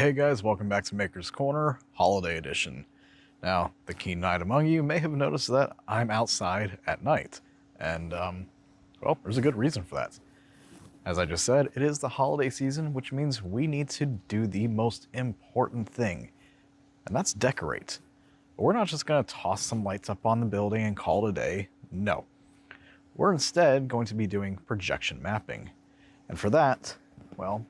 Hey guys, welcome back to Maker's Corner, Holiday Edition. Now, the keen eyed among you may have noticed that I'm outside at night, and well, there's a good reason for that. As I just said, it is the holiday season, which means we need to do the most important thing, and that's decorate. But we're not just going to toss some lights up on the building and call it a day. No. We're instead going to be doing projection mapping. And for that, well,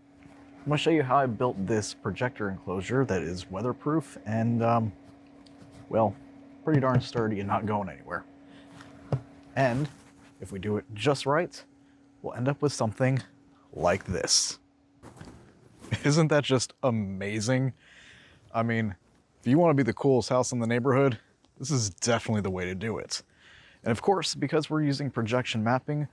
I'm going to show you how I built this projector enclosure that is weatherproof and, well, pretty darn sturdy and not going anywhere. And if we do it just right, we'll end up with something like this. Isn't that just amazing? I mean, if you want to be the coolest house in the neighborhood, this is definitely the way to do it. And of course, because we're using projection mapping,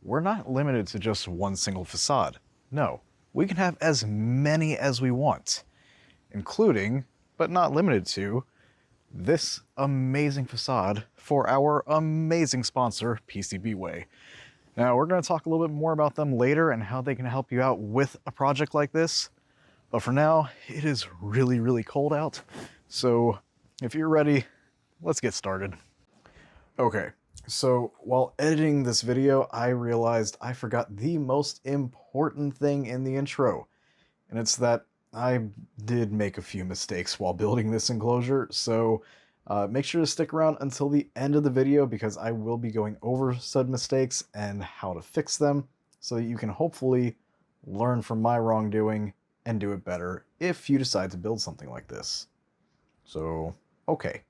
we're not limited to just one single facade. No. We can have as many as we want, including, but not limited to, this amazing facade for our amazing sponsor, PCBWay. Now, we're going to talk a little bit more about them later and how they can help you out with a project like this. But for now, it is really, really cold out. So if you're ready, let's get started. Okay. So while editing this video, I realized I forgot the most important thing in the intro, and it's that I did make a few mistakes while building this enclosure, so make sure to stick around until the end of the video because I will be going over said mistakes and how to fix them so that you can hopefully learn from my wrongdoing and do it better if you decide to build something like this. So, okay,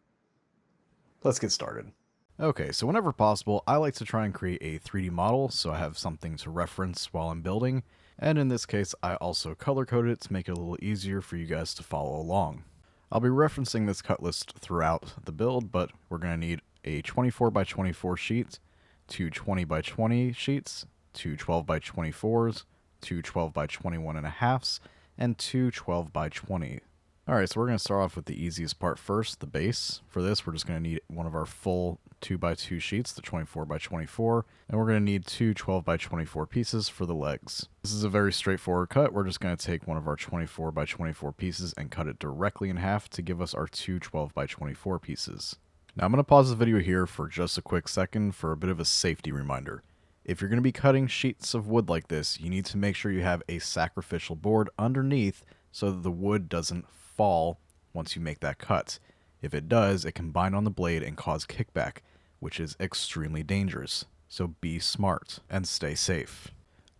let's get started. Okay, so whenever possible, I like to try and create a 3D model so I have something to reference while I'm building, and in this case I also color-coded it to make it a little easier for you guys to follow along. I'll be referencing this cut list throughout the build, but we're going to need a 24x24 sheet, two 20x20 sheets, two 12x24s, two 12x21.5s, and two 12x20. Alright, so we're going to start off with the easiest part first, the base. For this, we're just going to need one of our full 2x2 sheets, the 24x24, and we're going to need two 12x24 pieces for the legs. This is a very straightforward cut. We're just going to take one of our 24x24 pieces and cut it directly in half to give us our two 12x24 pieces. Now I'm going to pause the video here for just a quick second for a bit of a safety reminder. If you're going to be cutting sheets of wood like this, you need to make sure you have a sacrificial board underneath so that the wood doesn't fall once you make that cut. If it does, it can bind on the blade and cause kickback, which is extremely dangerous. So be smart and stay safe.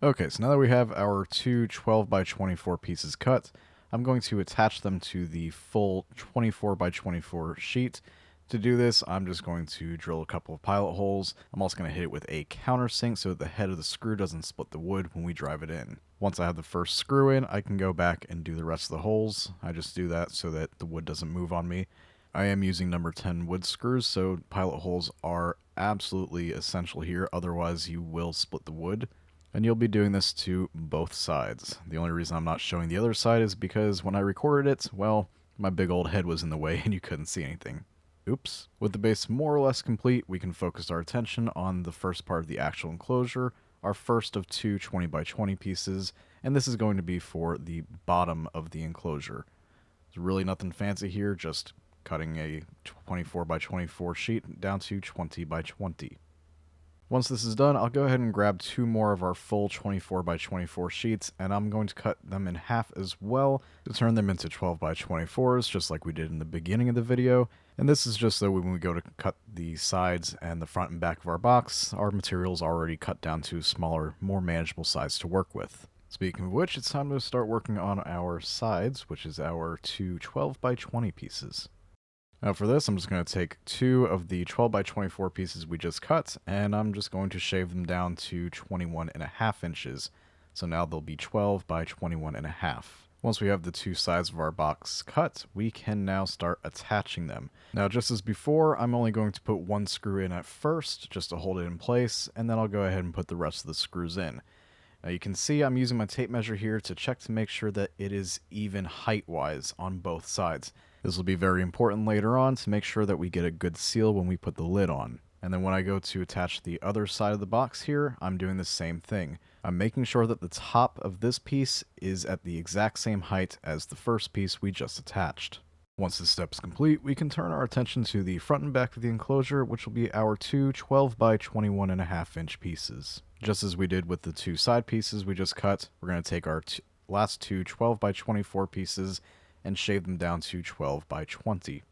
Okay, so now that we have our two 12x24 pieces cut, I'm going to attach them to the full 24x24 sheet. To do this, I'm just going to drill a couple of pilot holes. I'm also going to hit it with a countersink so that the head of the screw doesn't split the wood when we drive it in. Once I have the first screw in, I can go back and do the rest of the holes. I just do that so that the wood doesn't move on me. I am using number 10 wood screws, so pilot holes are absolutely essential here, otherwise you will split the wood. And you'll be doing this to both sides. The only reason I'm not showing the other side is because when I recorded it, well, my big old head was in the way and you couldn't see anything. Oops. With the base more or less complete, we can focus our attention on the first part of the actual enclosure, our first of two 20x20 pieces, and this is going to be for the bottom of the enclosure. There's really nothing fancy here, just cutting a 24x24 sheet down to 20x20. Once this is done, I'll go ahead and grab two more of our full 24x24 sheets, and I'm going to cut them in half as well to turn them into 12x24s, just like we did in the beginning of the video. And this is just so when we go to cut the sides and the front and back of our box, our material's already cut down to smaller, more manageable size to work with. Speaking of which, it's time to start working on our sides, which is our two 12x20 pieces. Now for this, I'm just going to take two of the 12x24 pieces we just cut, and I'm just going to shave them down to 21.5 inches. So now they'll be 12x21.5. Once we have the two sides of our box cut, we can now start attaching them. Now just as before, I'm only going to put one screw in at first, just to hold it in place, and then I'll go ahead and put the rest of the screws in. Now you can see I'm using my tape measure here to check to make sure that it is even height-wise on both sides. This will be very important later on to make sure that we get a good seal when we put the lid on. And then when I go to attach the other side of the box here, I'm doing the same thing. I'm making sure that the top of this piece is at the exact same height as the first piece we just attached. Once this step is complete, we can turn our attention to the front and back of the enclosure, which will be our two 12 by 21.5 inch pieces. Just as we did with the two side pieces we just cut, we're going to take our last two 12 by 24 pieces and shave them down to 12 by 20.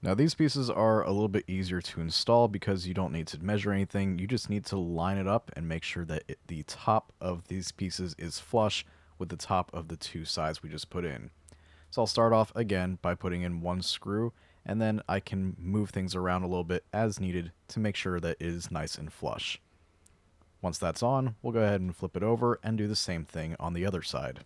Now these pieces are a little bit easier to install because you don't need to measure anything, you just need to line it up and make sure that the top of these pieces is flush with the top of the two sides we just put in. So I'll start off again by putting in one screw, and then I can move things around a little bit as needed to make sure that it is nice and flush. Once that's on, we'll go ahead and flip it over and do the same thing on the other side.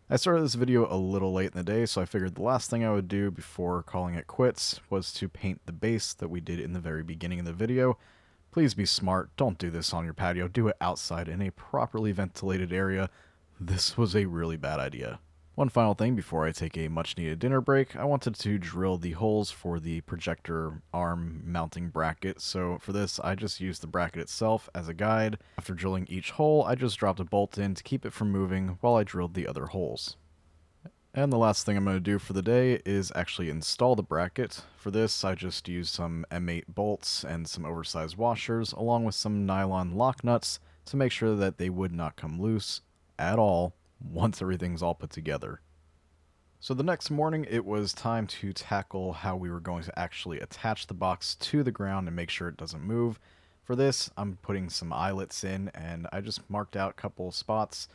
I started this video a little late in the day, so I figured the last thing I would do before calling it quits was to paint the base that we did in the very beginning of the video. Please be smart, don't do this on your patio, do it outside in a properly ventilated area. This was a really bad idea. One final thing before I take a much needed dinner break, I wanted to drill the holes for the projector arm mounting bracket, so for this I just used the bracket itself as a guide. After drilling each hole, I just dropped a bolt in to keep it from moving while I drilled the other holes. And the last thing I'm going to do for the day is actually install the bracket. For this, I just used some M8 bolts and some oversized washers, along with some nylon lock nuts to make sure that they would not come loose at all once everything's all put together. So the next morning, it was time to tackle how we were going to actually attach the box to the ground and make sure it doesn't move. For this, I'm putting some eyelets in, and I just marked out a couple spots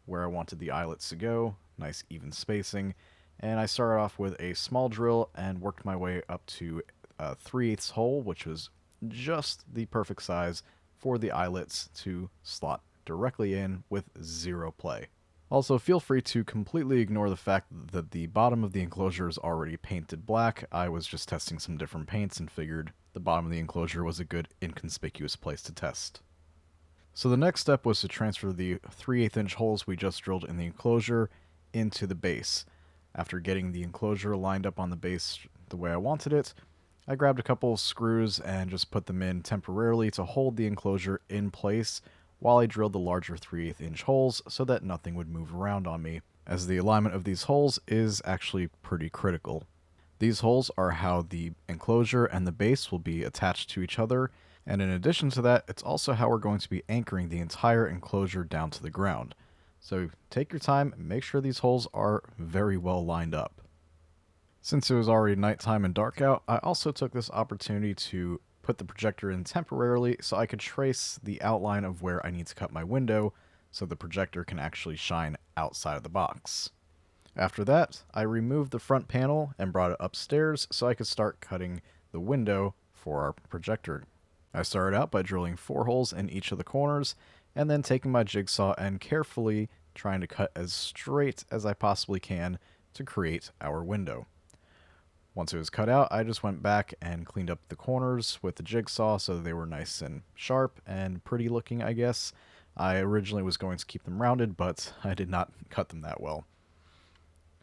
where I wanted the eyelets to go, nice even spacing, and I started off with a small drill and worked my way up to a 3/8 hole, which was just the perfect size for the eyelets to slot directly in with zero play. Also, feel free to completely ignore the fact that the bottom of the enclosure is already painted black. I was just testing some different paints and figured the bottom of the enclosure was a good inconspicuous place to test. So the next step was to transfer the 3/8 inch holes we just drilled in the enclosure into the base. After getting the enclosure lined up on the base the way I wanted it, I grabbed a couple of screws and just put them in temporarily to hold the enclosure in place while I drilled the larger 3/8 inch holes so that nothing would move around on me, as the alignment of these holes is actually pretty critical. These holes are how the enclosure and the base will be attached to each other, and in addition to that, it's also how we're going to be anchoring the entire enclosure down to the ground. So take your time and make sure these holes are very well lined up. Since it was already nighttime and dark out, I also took this opportunity to put the projector in temporarily so I could trace the outline of where I need to cut my window so the projector can actually shine outside of the box. After that, I removed the front panel and brought it upstairs so I could start cutting the window for our projector. I started out by drilling 4 holes in each of the corners and then taking my jigsaw and carefully trying to cut as straight as I possibly can to create our window. Once it was cut out, I just went back and cleaned up the corners with the jigsaw so they were nice and sharp and pretty looking, I guess. I originally was going to keep them rounded, but I did not cut them that well.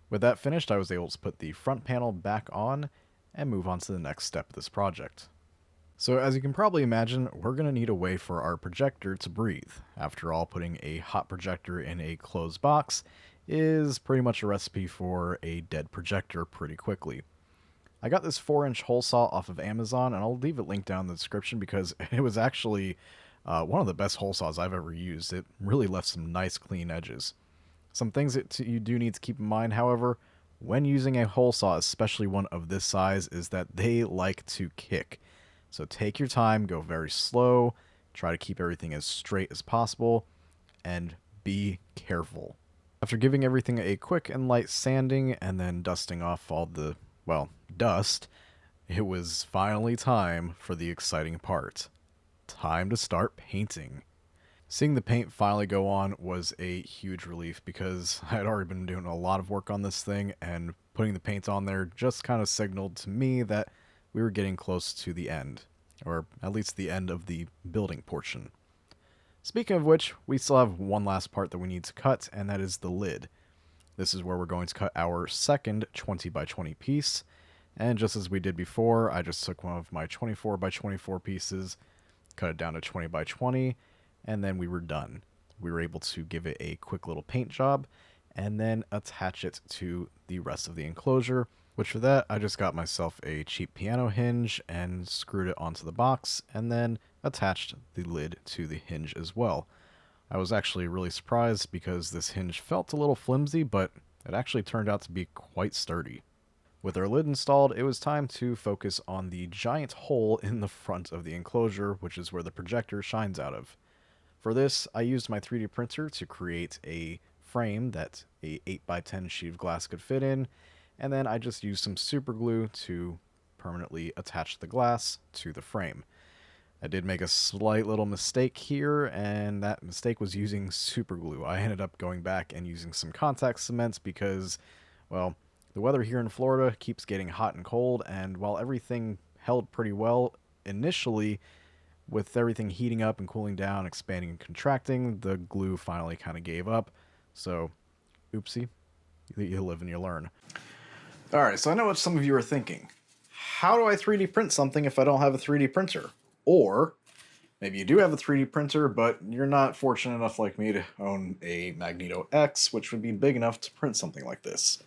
With that finished, I was able to put the front panel back on and move on to the next step of this project. So as you can probably imagine, we're going to need a way for our projector to breathe. After all, putting a hot projector in a closed box is pretty much a recipe for a dead projector pretty quickly. I got this 4-inch hole saw off of Amazon, and I'll leave a link down in the description because it was actually one of the best hole saws I've ever used. It really left some nice clean edges. Some things that you do need to keep in mind, however, when using a hole saw, especially one of this size, is that they like to kick. So take your time, go very slow, try to keep everything as straight as possible, and be careful. After giving everything a quick and light sanding and then dusting off all the, well, dust, it was finally time for the exciting part. Time to start painting. Seeing the paint finally go on was a huge relief because I had already been doing a lot of work on this thing, and putting the paint on there just kind of signaled to me that we were getting close to the end, or at least the end of the building portion. Speaking of which, we still have one last part that we need to cut, and that is the lid. This is where we're going to cut our second 20 by 20 piece, and just as we did before, I just took one of my 24 by 24 pieces, cut it down to 20 by 20, and then we were done. we were able to give it a quick little paint job and then attach it to the rest of the enclosure, which for that I just got myself a cheap piano hinge and screwed it onto the box and then attached the lid to the hinge as well. I was actually really surprised because this hinge felt a little flimsy, but it actually turned out to be quite sturdy. With our lid installed, it was time to focus on the giant hole in the front of the enclosure, which is where the projector shines out of. For this, I used my 3D printer to create a frame that a 8x10 sheet of glass could fit in, and then I just used some super glue to permanently attach the glass to the frame. I did make a slight little mistake here, and that mistake was using super glue. I ended up going back and using some contact cement because, well, the weather here in Florida keeps getting hot and cold, and while everything held pretty well initially, with everything heating up and cooling down, expanding and contracting, the glue finally kind of gave up. So, oopsie, you live and you learn. Alright, so I know what some of you are thinking. How do I 3D print something if I don't have a 3D printer? Or maybe you do have a 3D printer, but you're not fortunate enough like me to own a Magneto X, which would be big enough to print something like this.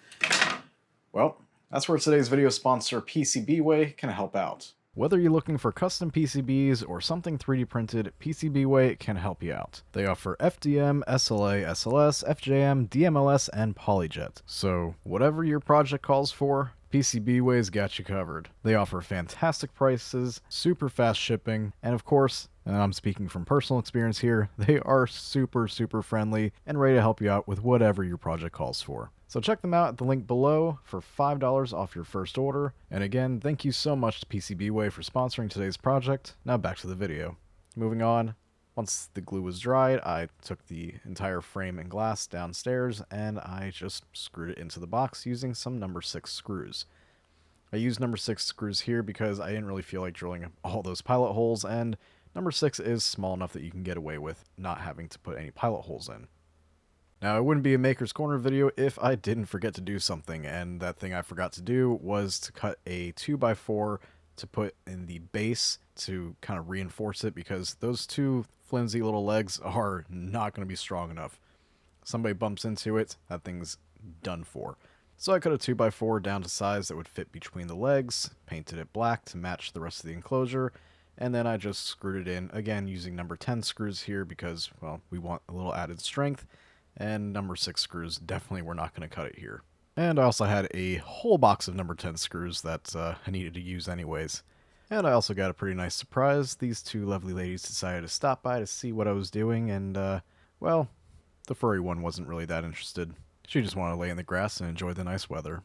Well, that's where today's video sponsor PCBWay can help out. Whether you're looking for custom PCBs or something 3D printed, PCBWay can help you out. They offer FDM, SLA, SLS, FJM, DMLS, and PolyJet. So whatever your project calls for, PCBWay's got you covered. They offer fantastic prices, super fast shipping, and of course, and I'm speaking from personal experience here, they are super friendly and ready to help you out with whatever your project calls for. So check them out at the link below for $5 off your first order. And again, thank you so much to PCBWay for sponsoring today's project. Now back to the video. Moving on, once the glue was dried, I took the entire frame and glass downstairs and I just screwed it into the box using some number 6 screws. I used number 6 screws here because I didn't really feel like drilling all those pilot holes, and number 6 is small enough that you can get away with not having to put any pilot holes in. Now, it wouldn't be a Maker's Corner video if I didn't forget to do something, and that thing I forgot to do was to cut a 2x4 to put in the base to kind of reinforce it, because those two flimsy little legs are not going to be strong enough. Somebody bumps into it, that thing's done for. So I cut a 2x4 down to size that would fit between the legs, painted it black to match the rest of the enclosure, and then I just screwed it in, again using number 10 screws here because, well, we want a little added strength. And number 6 screws definitely were not going to cut it here. And I also had a whole box of number 10 screws that I needed to use anyways. And I also got a pretty nice surprise. These two lovely ladies decided to stop by to see what I was doing, and, well, the furry one wasn't really that interested. She just wanted to lay in the grass and enjoy the nice weather.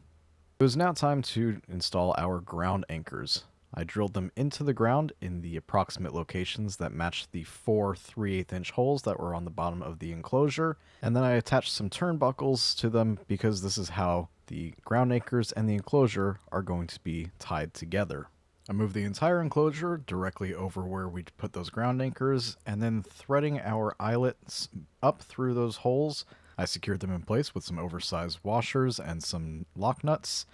It was now time to install our ground anchors. I drilled them into the ground in the approximate locations that matched the 4 3/8-inch holes that were on the bottom of the enclosure, and then I attached some turnbuckles to them because this is how the ground anchors and the enclosure are going to be tied together. I moved the entire enclosure directly over where we put those ground anchors, and then threading our eyelets up through those holes, I secured them in place with some oversized washers and some lock nuts.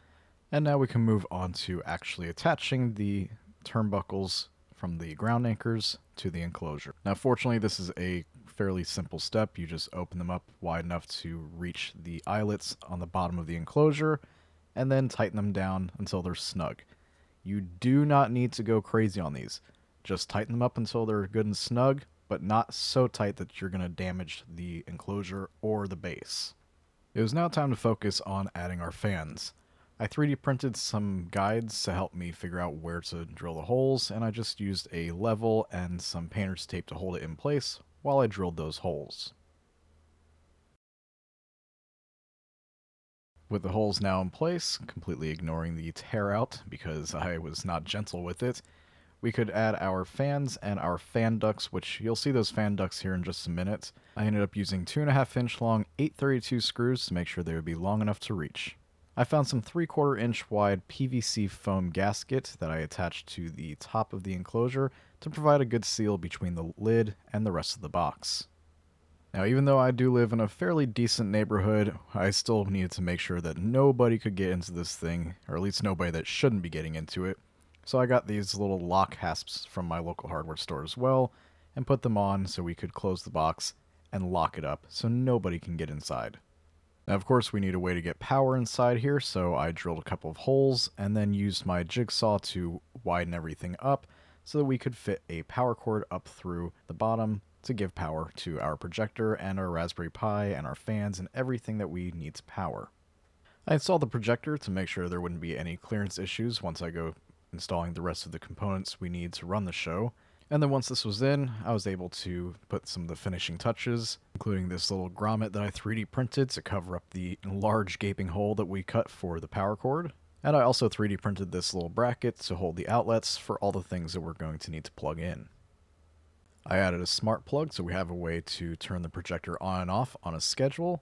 And now we can move on to actually attaching the turnbuckles from the ground anchors to the enclosure. Now, fortunately, this is a fairly simple step. You just open them up wide enough to reach the eyelets on the bottom of the enclosure, and then tighten them down until they're snug. You do not need to go crazy on these. Just tighten them up until they're good and snug, but not so tight that you're going to damage the enclosure or the base. It was now time to focus on adding our fans. I 3D printed some guides to help me figure out where to drill the holes, and I just used a level and some painter's tape to hold it in place while I drilled those holes. With the holes now in place, completely ignoring the tear out because I was not gentle with it, we could add our fans and our fan ducts, which you'll see those fan ducts here in just a minute. I ended up using 2.5-inch long 832 screws to make sure they would be long enough to reach. I found some 3/4-inch wide PVC foam gasket that I attached to the top of the enclosure to provide a good seal between the lid and the rest of the box. Now, even though I do live in a fairly decent neighborhood, I still needed to make sure that nobody could get into this thing, or at least nobody that shouldn't be getting into it. So I got these little lock hasps from my local hardware store as well, and put them on so we could close the box and lock it up so nobody can get inside. Now, of course, we need a way to get power inside here, so I drilled a couple of holes and then used my jigsaw to widen everything up so that we could fit a power cord up through the bottom to give power to our projector and our Raspberry Pi and our fans and everything that we need to power. I installed the projector to make sure there wouldn't be any clearance issues once I go installing the rest of the components we need to run the show. And then once this was in, I was able to put some of the finishing touches, including this little grommet that I 3D printed to cover up the large gaping hole that we cut for the power cord. And I also 3D printed this little bracket to hold the outlets for all the things that we're going to need to plug in. I added a smart plug so we have a way to turn the projector on and off on a schedule,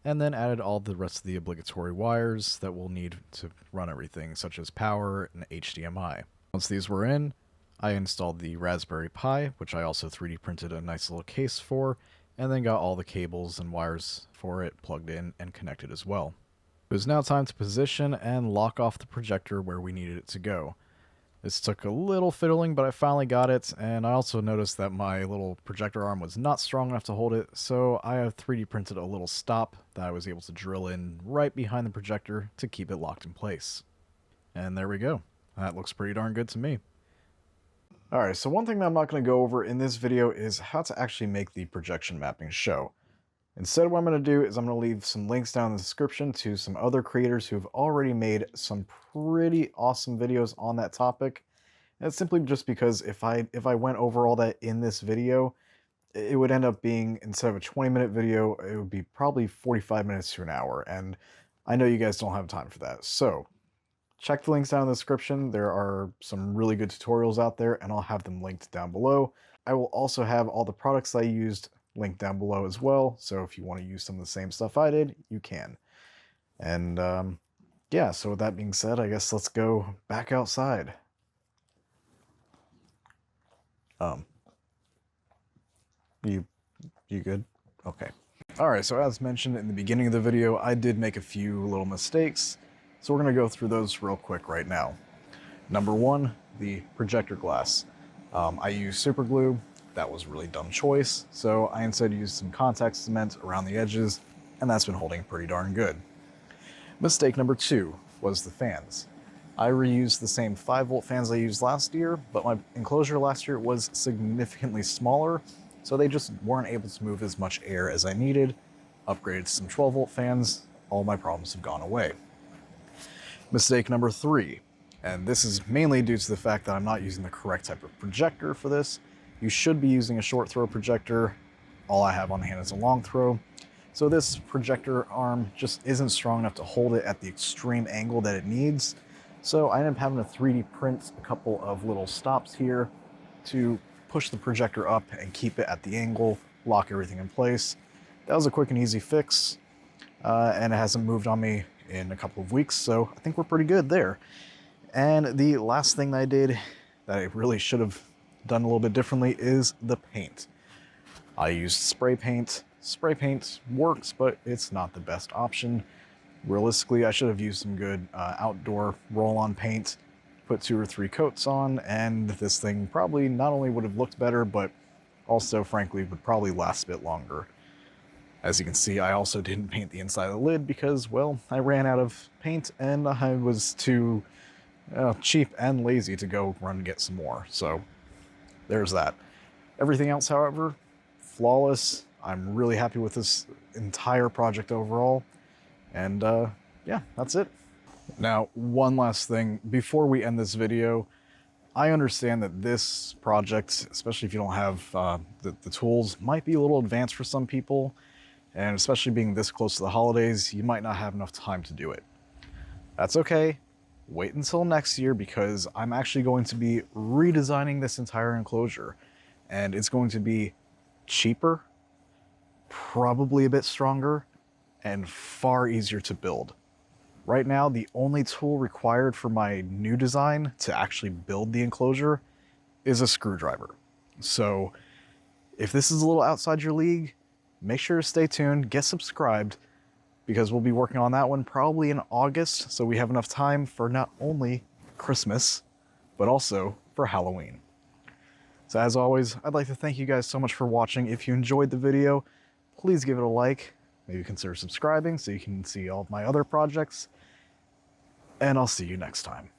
and then added all the rest of the obligatory wires that we'll need to run everything, such as power and HDMI. Once these were in, I installed the Raspberry Pi, which I also 3D printed a nice little case for, and then got all the cables and wires for it plugged in and connected as well. It was now time to position and lock off the projector where we needed it to go. This took a little fiddling, but I finally got it, and I also noticed that my little projector arm was not strong enough to hold it, so I have 3D printed a little stop that I was able to drill in right behind the projector to keep it locked in place. And there we go. That looks pretty darn good to me. Alright, so one thing that I'm not going to go over in this video is how to actually make the projection mapping show. Instead, what I'm going to do is I'm going to leave some links down in the description to some other creators who've already made some pretty awesome videos on that topic. And it's simply just because if I went over all that in this video, it would end up being, instead of a 20-minute video, it would be probably 45 minutes to an hour. And I know you guys don't have time for that. So check the links down in the description. There are some really good tutorials out there, and I'll have them linked down below. I will also have all the products I used linked down below as well, so if you want to use some of the same stuff I did, you can. And yeah, so with that being said, I guess let's go back outside. You good? Okay. Alright, so as mentioned in the beginning of the video, I did make a few little mistakes, so we're going to go through those real quick right now. Number one, the projector glass. I used super glue. That was a really dumb choice, so I instead used some contact cement around the edges, and that's been holding pretty darn good. Mistake number two was the fans. I reused the same 5-volt fans I used last year, but my enclosure last year was significantly smaller, so they just weren't able to move as much air as I needed. Upgraded to some 12-volt fans, all my problems have gone away. Mistake number three, and this is mainly due to the fact that I'm not using the correct type of projector for this. You should be using a short throw projector. All I have on hand is a long throw. So this projector arm just isn't strong enough to hold it at the extreme angle that it needs. So I ended up having to 3D print a couple of little stops here to push the projector up and keep it at the angle, lock everything in place. That was a quick and easy fix, and it hasn't moved on me in a couple of weeks, so I think we're pretty good there. And the last thing that I did that I really should have done a little bit differently is the paint. I used spray paint. Spray paint works, but it's not the best option. Realistically, I should have used some good outdoor roll-on paint, put 2 or 3 coats on, and this thing probably not only would have looked better, but also, frankly, would probably last a bit longer. As you can see, I also didn't paint the inside of the lid because, well, I ran out of paint and I was too cheap and lazy to go run and get some more. So there's that. Everything else, however, flawless. I'm really happy with this entire project overall. And yeah, that's it. Now, one last thing. Before we end this video, I understand that this project, especially if you don't have the tools, might be a little advanced for some people. And especially being this close to the holidays, you might not have enough time to do it. That's okay. Wait until next year, because I'm actually going to be redesigning this entire enclosure, and it's going to be cheaper, probably a bit stronger, and far easier to build. Right now, the only tool required for my new design to actually build the enclosure is a screwdriver. So if this is a little outside your league, make sure to stay tuned, get subscribed, because we'll be working on that one probably in August, so we have enough time for not only Christmas, but also for Halloween. So as always, I'd like to thank you guys so much for watching. If you enjoyed the video, please give it a like. Maybe consider subscribing so you can see all of my other projects. And I'll see you next time.